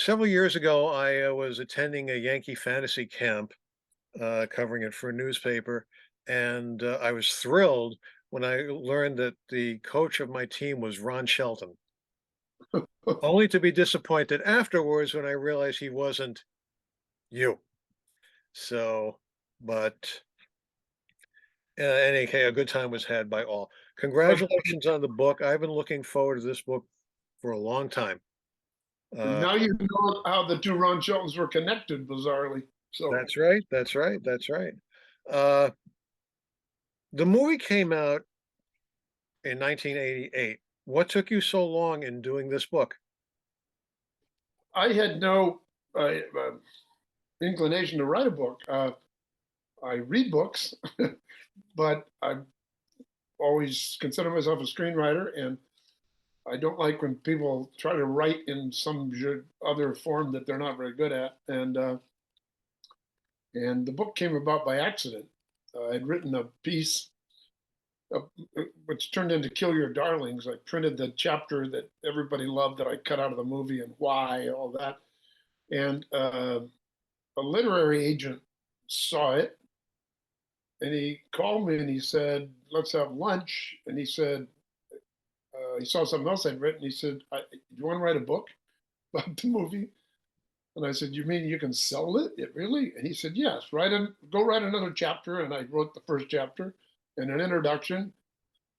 Several years ago, I was attending a Yankee fantasy camp, covering it for a newspaper, and I was thrilled when I learned that the coach of my team was Ron Shelton, only to be disappointed afterwards when I realized he wasn't you. So, but in any case, a good time was had by all. But Congratulations on the book. I've been looking forward to this book for a long time. Uh, now you know how the two Ron Sheltons were connected, bizarrely. So that's right. That's right. That's right. Uh, the movie came out in 1988. What took you so long in doing this book? I had no inclination to write a book. I read books, but I always consider myself a screenwriter, and I don't like when people try to write in some other form that they're not very good at. And the book came about by accident. I'd written a piece uh, which turned into Kill Your Darlings. I printed the chapter that everybody loved that I cut out of the movie and why, all that. And a literary agent saw it and he called me and he said, "Let's have lunch." And he said, he saw something else I'd written. He said, "Do you want to write a book about the movie?" And I said, "You mean you can sell it really?" And he said, "Yes, go write another chapter." And I wrote the first chapter and an introduction,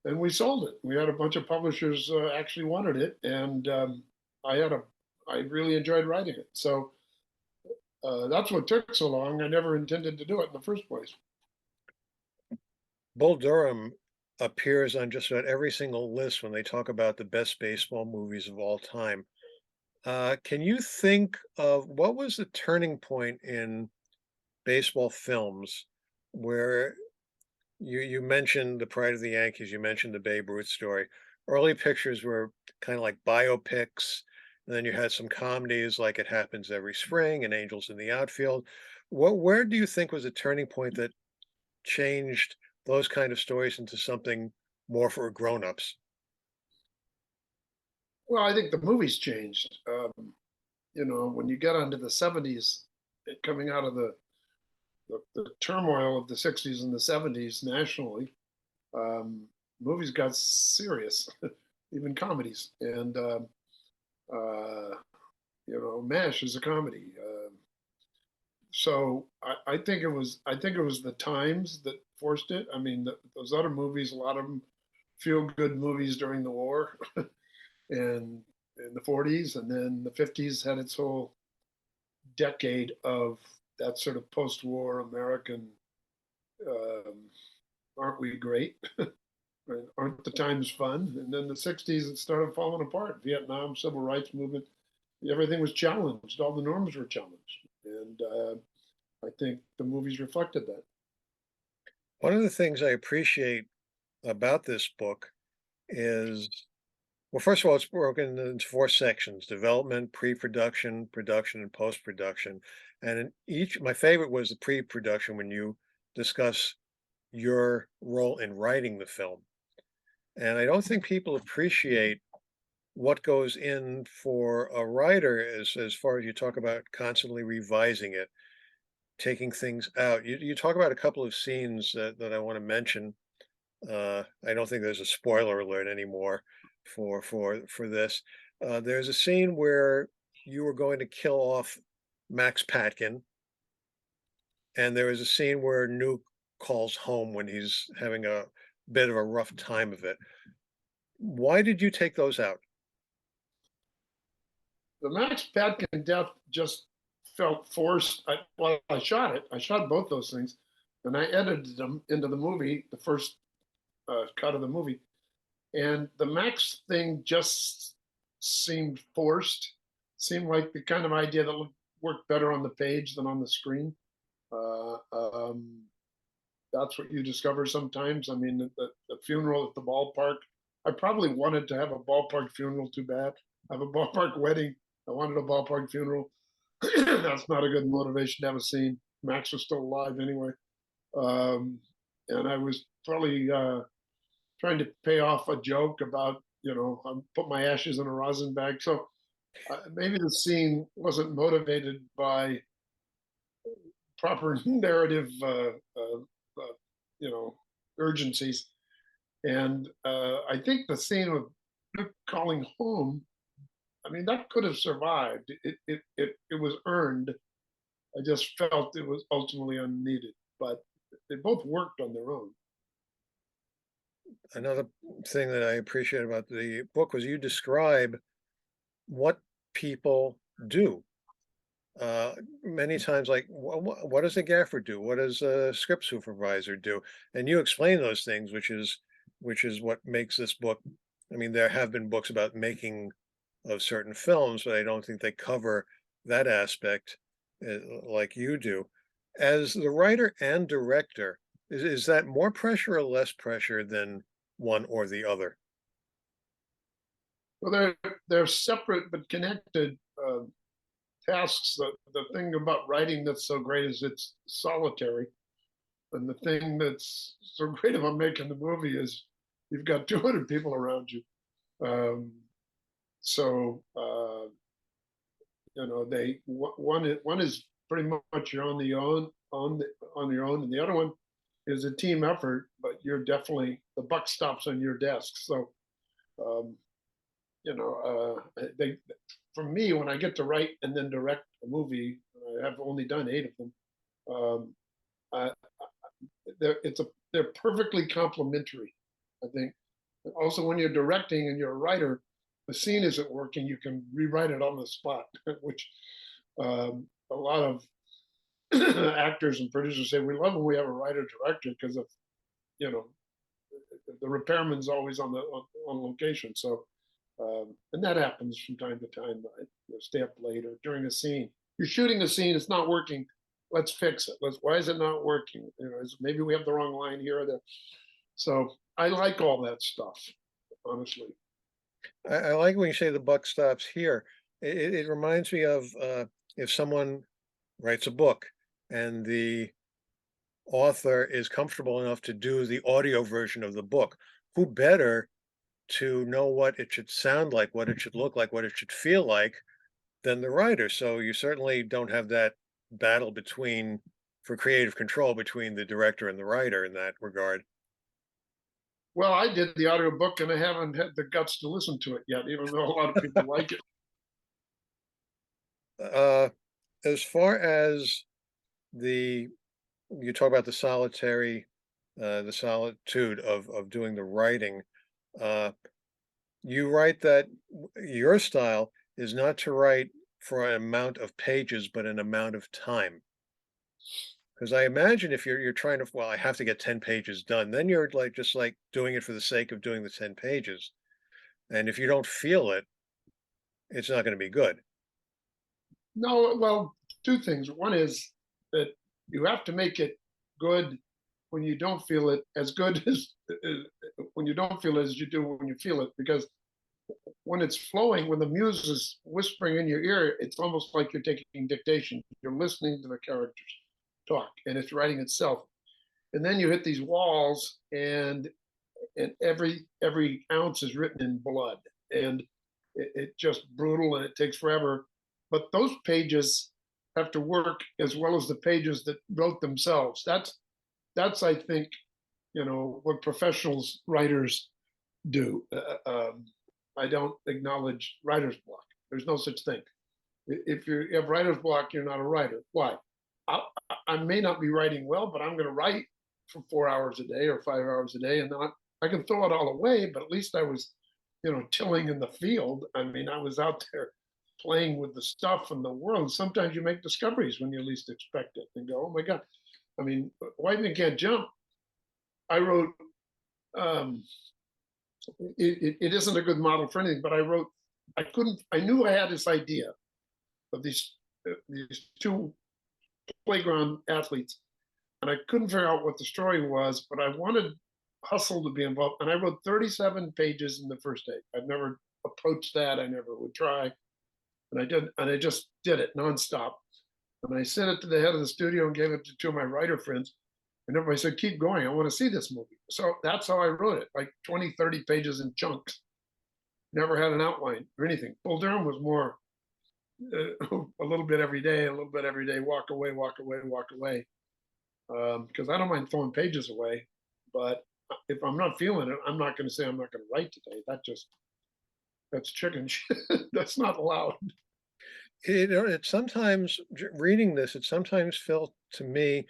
and we sold it. We had a bunch of publishers actually wanted it, and I had a I really enjoyed writing it. So that's what took so long. I never intended to do it in the first place. Bull Durham appears on just about every single list when they talk about the best baseball movies of all time. Can you think of what was the turning point in baseball films where you mentioned the Pride of the Yankees, you mentioned the Babe Ruth story. Early pictures were kind of like biopics, and then you had some comedies like It Happens Every Spring and Angels in the Outfield. Where do you think was a turning point that changed those kind of stories into something more for grown-ups? Well, I think the movies changed. When you get onto the '70s, coming out of the turmoil of the '60s and the '70s nationally, um, movies got serious, even comedies. And uh, MASH is a comedy. So I think it was the times that forced it. I mean, those other movies, a lot of them feel good movies during the war and in the '40s, and then the '50s had its whole decade of that sort of post-war American. Um, aren't we great? Right? Aren't the times fun? And then the '60s, it started falling apart. Vietnam, civil rights movement, everything was challenged. All the norms were challenged, and I think the movies reflected that. One of the things I appreciate about this book is, well, first of all, it's broken into four sections: development, pre-production, production, and post-production. And in each, my favorite was the pre-production when you discuss your role in writing the film. And I don't think people appreciate what goes in for a writer as far as you talk about constantly revising it, taking things out. You talk about a couple of scenes that I want to mention. I don't think there's a spoiler alert anymore for this. There's a scene where you were going to kill off Max Patkin, and there is a scene where Nuke calls home when he's having a bit of a rough time of it. Why did you take those out? The Max Patkin death just felt forced. I shot it. I shot both those things, and I edited them into the movie, the first cut of the movie. And the Max thing just seemed forced. Seemed like the kind of idea that would work better on the page than on the screen. Uh, um, that's what you discover sometimes. I mean, the funeral at the ballpark. I probably wanted to have a ballpark funeral too bad. Have a ballpark wedding. I wanted a ballpark funeral. That's not a good motivation to have a scene. Max was still alive anyway. Um, and I was probably trying to pay off a joke about, put my ashes in a rosin bag. So Maybe the scene wasn't motivated by proper narrative, uh, you know, urgencies. And I think the scene of Luke calling home, I mean, that could have survived. It was earned. I just felt it was ultimately unneeded, but they both worked on their own. Another thing that I appreciate about the book was you describe what people do. Many times, like, what does a gaffer do? What does a script supervisor do? And you explain those things, which is what makes this book. I mean, there have been books about making of certain films, but I don't think they cover that aspect like you do. As the writer and director, is that more pressure or less pressure than one or the other? Well, they're separate but connected tasks. The thing about writing that's so great is it's solitary, and the thing that's so great about making the movie is you've got 200 people around you. Um, so you know, one is pretty much you're on the on your own, and the other one is a team effort. But you're definitely the buck stops on your desk. So um, you know, they for me when I get to write and then direct a movie, I have only done 8 of them. Um, I, they're perfectly complementary. I think. Also, when you're directing and you're a writer, the scene isn't working, you can rewrite it on the spot, which a lot of actors and producers say we love when we have a writer director because of you know the repairman's always on location. So and that happens from time to time. Stay up late or during a scene. You're shooting a scene, it's not working. Let's fix it. Why is it not working? You know, maybe we have the wrong line here or there. So I like all that stuff, honestly. I like when you say the buck stops here. It reminds me of if someone writes a book and the author is comfortable enough to do the audio version of the book. Who better to know what it should sound like, what it should look like, what it should feel like than the writer? So you certainly don't have that battle between for creative control between the director and the writer in that regard. Well, I did the audiobook and I haven't had the guts to listen to it yet, even though a lot of people like it. Uh, as far as the you talk about the solitary, the solitude of doing the writing. Uh, you write that your style is not to write for an amount of pages, but an amount of time. Because I imagine if you're trying to, well, I have to get 10 pages done, then you're like just like doing it for the sake of doing the 10 pages. And if you don't feel it, it's not going to be good. No, well, 2 things. One is that you have to make it good when you don't feel it as good as when you don't feel it as you do when you feel it, because when it's flowing, when the muse is whispering in your ear, it's almost like you're taking dictation. You're listening to the characters talk, and it's writing itself. And then you hit these walls, and every ounce is written in blood, and it just brutal, and it takes forever. But those pages have to work as well as the pages that wrote themselves. That's I think what professionals writers do. I don't acknowledge writer's block. There's no such thing. If you have writer's block, you're not a writer. Why? I, I may not be writing well, but I'm going to write for 4 hours a day or 5 hours a day, and then I can throw it all away. But at least I was, tilling in the field. I mean, I was out there playing with the stuff in the world. Sometimes you make discoveries when you least expect it, and go, "Oh my god!" I mean, White Man Can't Jump. I wrote. Um, it isn't a good model for anything, but I wrote. I couldn't. I knew I had this idea of these 2 playground athletes, and I couldn't figure out what the story was, but I wanted Hustle to be involved, and I wrote 37 pages in the first day. I've never approached that. I never would try, and I did, and I just did it nonstop. And I sent it to the head of the studio and gave it to 2 of my writer friends. And everybody said, keep going. I want to see this movie. So that's how I wrote it, like 20, 30 pages in chunks. Never had an outline or anything. Bull Durham was more a little bit every day, a little bit every day, walk away, walk away, walk away. Because I don't mind throwing pages away, but if I'm not feeling it, I'm not going to say I'm not going to write today. That's chicken shit. That's not allowed. It sometimes reading this, it sometimes felt to me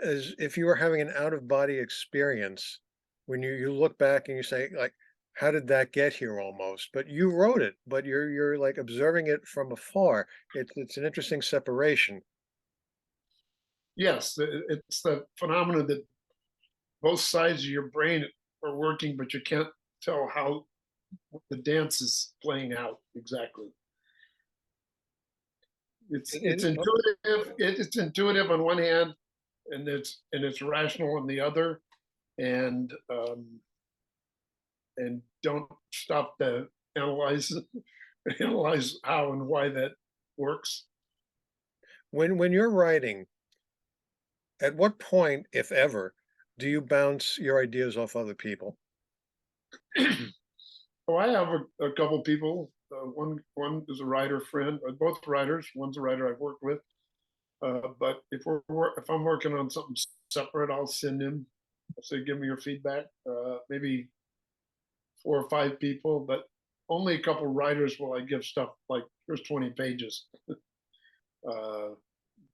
as if you were having an out of body experience when you look back and you say like, how did that get here almost? But you wrote it, but you're like observing it from afar. It's an interesting separation. Yes, it's the phenomenon that both sides of your brain are working, but you can't tell how the dance is playing out exactly. It's Oh, intuitive. It's intuitive on one hand, and it's rational on the other, and don't stop to analyze analyze how and why that works. when you're writing, at what point, if ever, do you bounce your ideas off other people? Oh, I have a couple people. One is a writer friend, both writers. One's a writer I've worked with. But if I'm working on something separate, I'll send him. I'll say, give me your feedback. Maybe 4 or 5 people, but only a couple writers will I give stuff like, here's 20 pages. uh,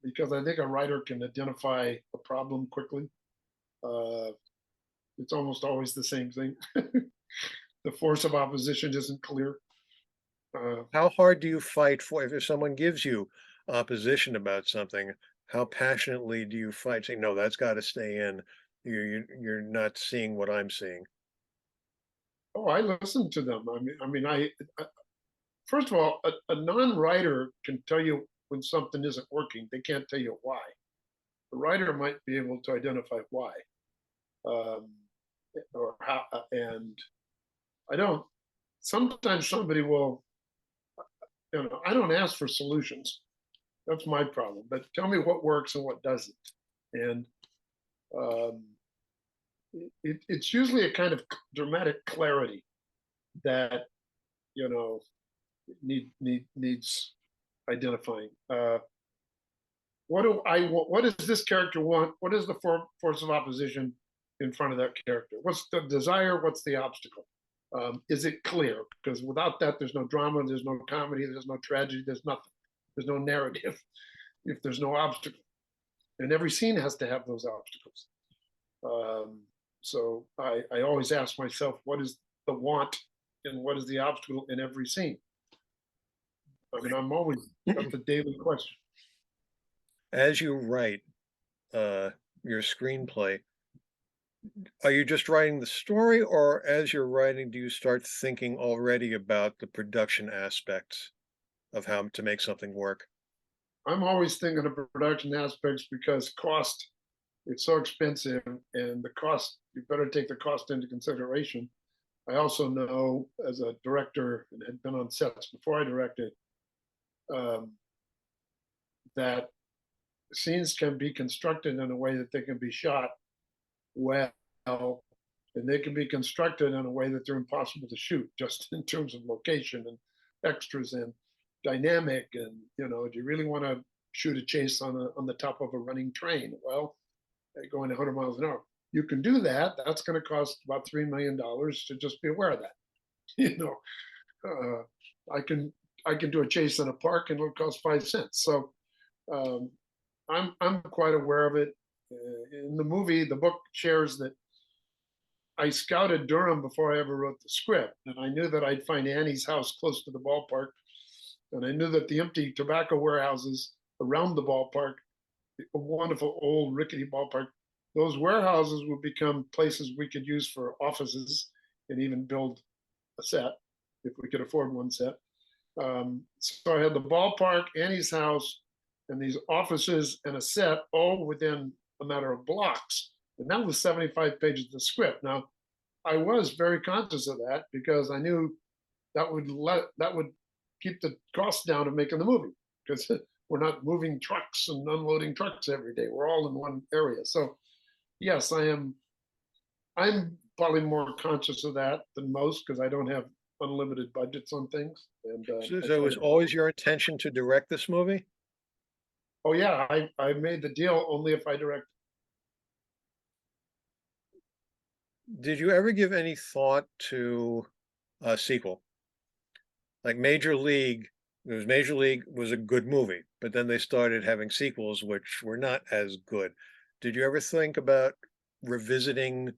because I think a writer can identify a problem quickly. Uh, it's almost always the same thing. The force of opposition isn't clear. Uh, How hard do you fight for if someone gives you opposition about something, how passionately do you fight saying, "No, that's gotta stay in. You're not seeing what I'm seeing." oh, I listen to them. I first of all, a non-writer can tell you when something isn't working. They can't tell you why. The writer might be able to identify why, um, or how, and I don't. Sometimes somebody will, I don't ask for solutions. That's my problem. But tell me what works and what doesn't. And um, it's usually a kind of dramatic clarity that you know needs identifying. What do I want? What does this character want? What is the force of opposition in front of that character? What's the desire? What's the obstacle? Is it clear? Because without that, there's no drama, there's no comedy, there's no tragedy, there's nothing. There's no narrative if there's no obstacle. And every scene has to have those obstacles. Um, so I always ask myself, what is the want and what is the obstacle in every scene? I mean, I'm always, that's a daily question. As you write, uh, your screenplay, are you just writing the story, or as you're writing, do you start thinking already about the production aspects of how to make something work? I'm always thinking of production aspects because cost, it's so expensive, and the cost, you better take the cost into consideration. I also know as a director and had been on sets before I directed, um, that scenes can be constructed in a way that they can be shot well, and they can be constructed in a way that they're impossible to shoot, just in terms of location and extras and dynamic. And do you really want to shoot a chase on the top of a running train? Well, going 100 miles an hour. You can do that. That's going to cost about $3 million to just be aware of that. You know, I can do a chase in a park and it'll cost 5 cents. So um, I'm quite aware of it. In the movie, the book shares that I scouted Durham before I ever wrote the script, and I knew that I'd find Annie's house close to the ballpark, and I knew that the empty tobacco warehouses around the ballpark, a wonderful old rickety ballpark, those warehouses would become places we could use for offices and even build a set if we could afford one set. So I had the ballpark, Annie's house, and these offices and a set all within a matter of blocks. And that was 75 pages of script. Now, I was very conscious of that because I knew that would keep the cost down of making the movie because we're not moving trucks and unloading trucks every day. We're all in one area. So yes, I am. I'm probably more conscious of that than most because I don't have unlimited budgets on things, and So, I so it tried was to. always your intention to direct this movie? Oh yeah, I made the deal only if I direct. Did you ever give any thought to a sequel? Like Major League was a good movie, but then they started having sequels which were not as good. Did you ever think about revisiting?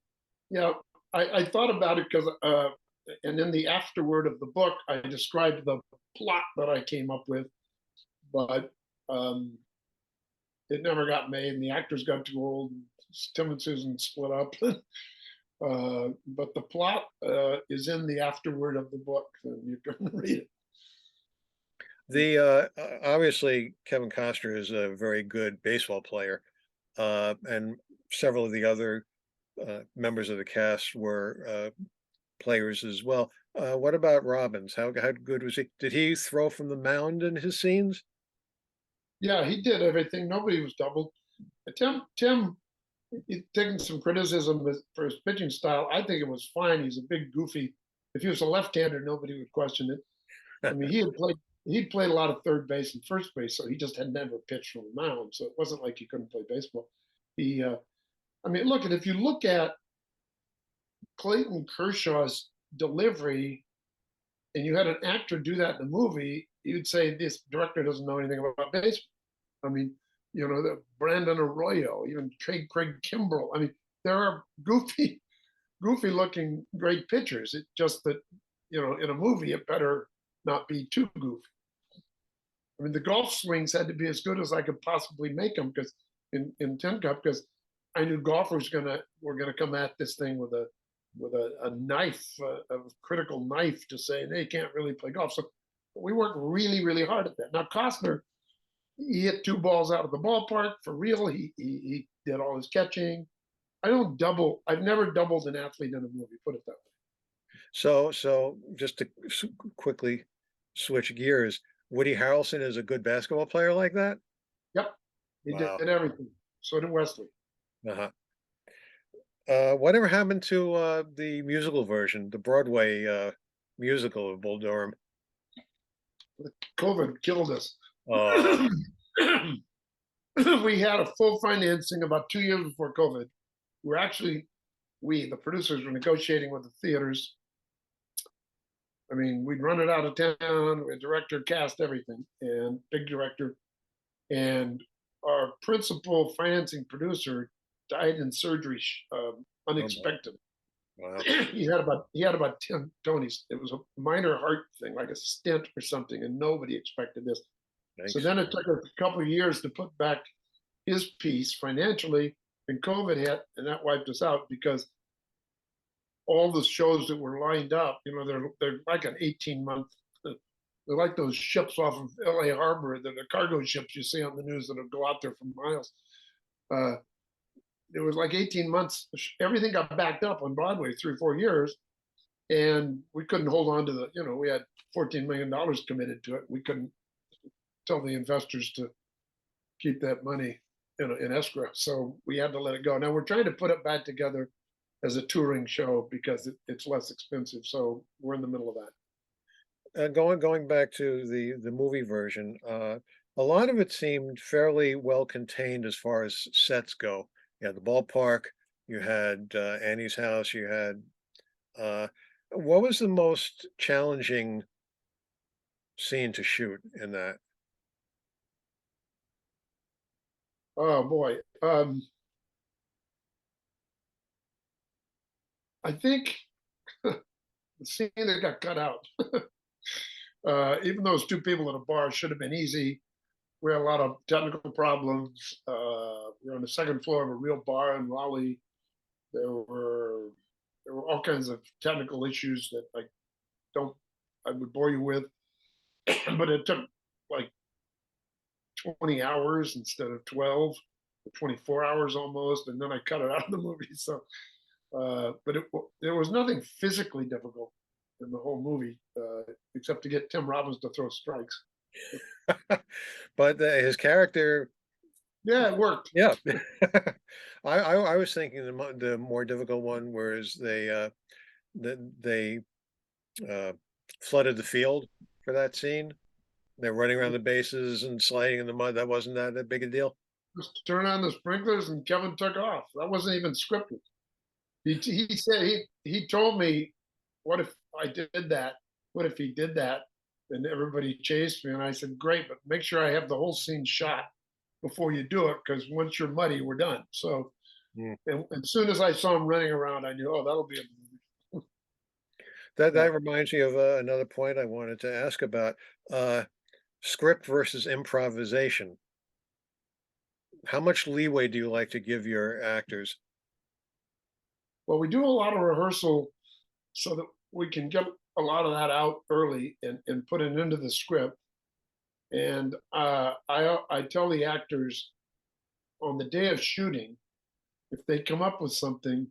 Yeah, I thought about it because, and in the afterword of the book, I described the plot that I came up with, but um, it never got made, and the actors got too old. And Tim and Susan split up. But the plot is in the afterword of the book, and you can read it. Obviously, Kevin Costner is a very good baseball player, and several of the other members of the cast were players as well. What about Robbins? How good was he? Did he throw from the mound in his scenes? Yeah, he did everything. Nobody was doubled. Tim, he's taking some criticism for his pitching style. I think it was fine. He's a big goofy. If he was a left-hander, nobody would question it. I mean, he'd played a lot of third base and first base, so he just had never pitched from the mound. So it wasn't like he couldn't play baseball. He, I mean, look, and if you look at Clayton Kershaw's delivery, and you had an actor do that in the movie, you'd say this director doesn't know anything about baseball. I mean, the Brandon Arroyo, even Craig Kimbrell. I mean, there are goofy looking great pitchers. It's just that, in a movie, it better not be too goofy. I mean, the golf swings had to be as good as I could possibly make them because in Tin Cup, because I knew golfers were gonna come at this thing with a knife, a critical knife, to say they can't really play golf. So we worked really really hard at that. Now Costner, he hit two balls out of the ballpark for real. He did all his catching. I don't double. I've never doubled an athlete in a movie. Put it that way. So just to quickly switch gears, Woody Harrelson is a good basketball player like that? Yep, he did Wow. everything. So did Wesley. Uh-huh. Whatever happened to the musical version, the Broadway musical of Bull Durham? COVID killed us. Uh, We had a full financing about 2 years before COVID. We're actually, the producers, were negotiating with the theaters. I mean, we'd run it out of town, we had director, cast, everything, and big director. And our principal financing producer died in surgery, oh boy. unexpected. Wow. He had about 10 Tonys. It was a minor heart thing, like a stent or something, and nobody expected this. So Thanks. then it took a couple of years to put back his piece financially, and COVID hit, and that wiped us out because all the shows that were lined up, they're like an 18-month. They're like those ships off of L.A. Harbor, the cargo ships you see on the news that'll go out there for miles. Uh, it was like 18 months. Everything got backed up on Broadway 3 or 4 years, and we couldn't hold on to we had $14 million committed to it. We couldn't tell the investors to keep that money in escrow. So we had to let it go. Now we're trying to put it back together as a touring show because it's less expensive. So we're in the middle of that. Going back to the movie version, a lot of it seemed fairly well contained as far as sets go. You had the ballpark, you had Annie's house, you had uh, what was the most challenging scene to shoot in that? Oh boy. I think the scene that got cut out, even those two people at a bar, should have been easy. We had a lot of technical problems. We were on the second floor of a real bar in Raleigh. There were all kinds of technical issues that don't I would bore you with, but it took like 20 hours instead of 12, or 24 hours almost, and then I cut it out of the movie. So, but there was nothing physically difficult in the whole movie, except to get Tim Robbins to throw strikes. But his character, Yeah, it worked. yeah. I was thinking the more difficult one was they flooded the field. for that scene? They're running around the bases and sliding in the mud. That wasn't that big a deal? Just turn on the sprinklers and Kevin took off. That wasn't even scripted. He said he told me, "What if I did that? What if he did that?" And everybody chased me, and I said, "Great, but make sure I have the whole scene shot before you do it, because once you're muddy, we're done." So, Mm. and as soon as I saw him running around, I knew, oh, that'll be a movie. That Yeah. that reminds me of, another point I wanted to ask about, uh, script versus improvisation. How much leeway do you like to give your actors? Well, we do a lot of rehearsal so that we can get a lot of that out early and put it into the script. And I tell the actors on the day of shooting, if they come up with something,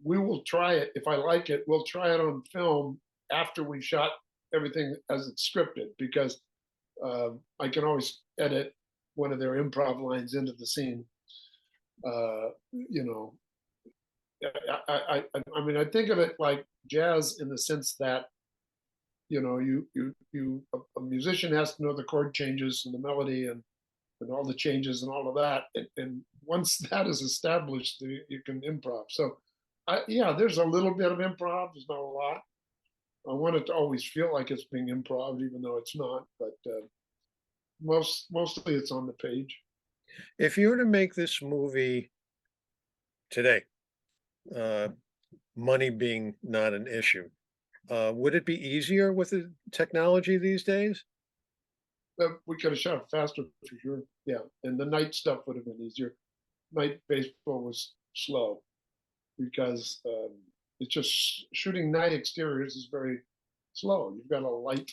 we will try it. If I like it, we'll try it on film after we've shot everything as it's scripted, because I can always edit one of their improv lines into the scene. You know, I mean, I think of it like jazz in the sense that, a musician has to know the chord changes and the melody and all the changes and all of that, and once that is established, you can improv. So, yeah, there's a little bit of improv. There's not a lot. I want it to always feel like it's being improv, even though it's not. But mostly it's on the page. If you were to make this movie today, uh, money being not an issue, would it be easier with the technology these days? We could have shot it faster for sure. Yeah, and the night stuff would have been easier. Night baseball was slow because it's just shooting night exteriors is very slow. You've got to light,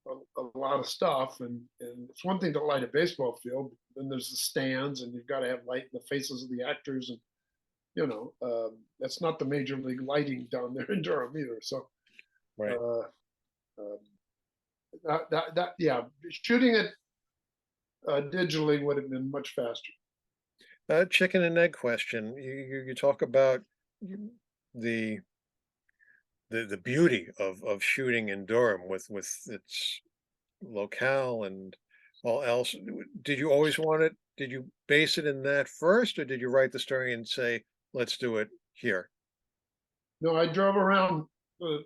a lot of stuff, and it's one thing to light a baseball field. Then there's the stands, and you've got to have light in the faces of the actors, and that's not the major league lighting down there in Durham either. So Right. uh, um, that yeah, shooting it digitally would have been much faster. Chicken and egg question. You talk about y- the the beauty of shooting in Durham with its locale and all else. Did you always want it? Did you base it in that first, or did you write the story and say, "Let's do it here"? No, I drove around the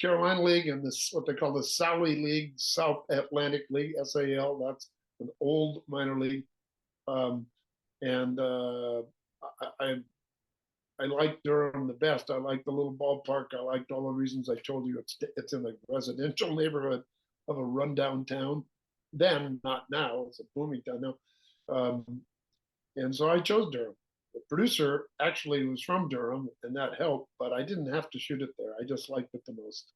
Carolina League and this what they call the Sally League, South Atlantic League, SAL. That's an old minor league, um, and I, I I like Durham the best. I like the little ballpark. I liked all the reasons I told you. It's in a residential neighborhood of a rundown town. Then, not now. It's a booming town now. Um, and so I chose Durham. The producer actually was from Durham, and that helped. But I didn't have to shoot it there. I just liked it the most.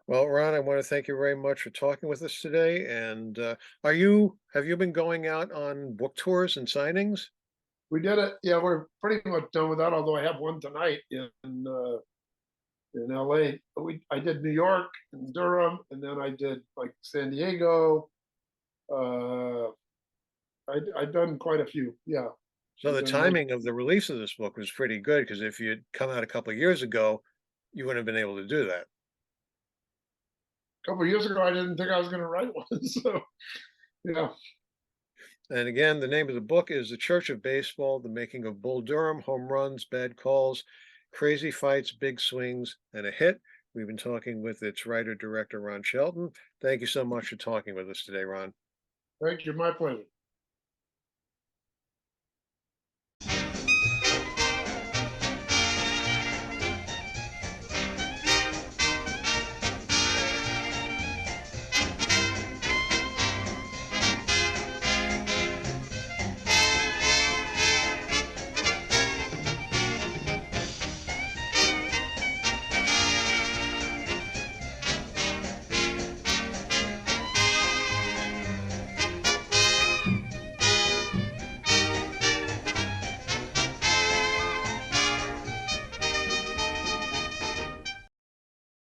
Well, Ron, I want to thank you very much for talking with us today. And have you been going out on book tours and signings? We did it. Yeah, we're pretty much done with that. Although I have one tonight in LA. I did New York and Durham, and then I did like San Diego. Uh, I've done quite a few. Yeah, So I've the done most. timing of the release of this book was pretty good because if you'd come out a couple of years ago, you wouldn't have been able to do that. A couple of years ago, I didn't think I was going to write one. So yeah, And again, the name of the book is The Church of Baseball, The Making of Bull Durham, Home Runs, Bad Calls, Crazy Fights, Big Swings, and a Hit. We've been talking with its writer director, Ron Shelton. Thank you so much for talking with us today, Ron. thank you. My pleasure.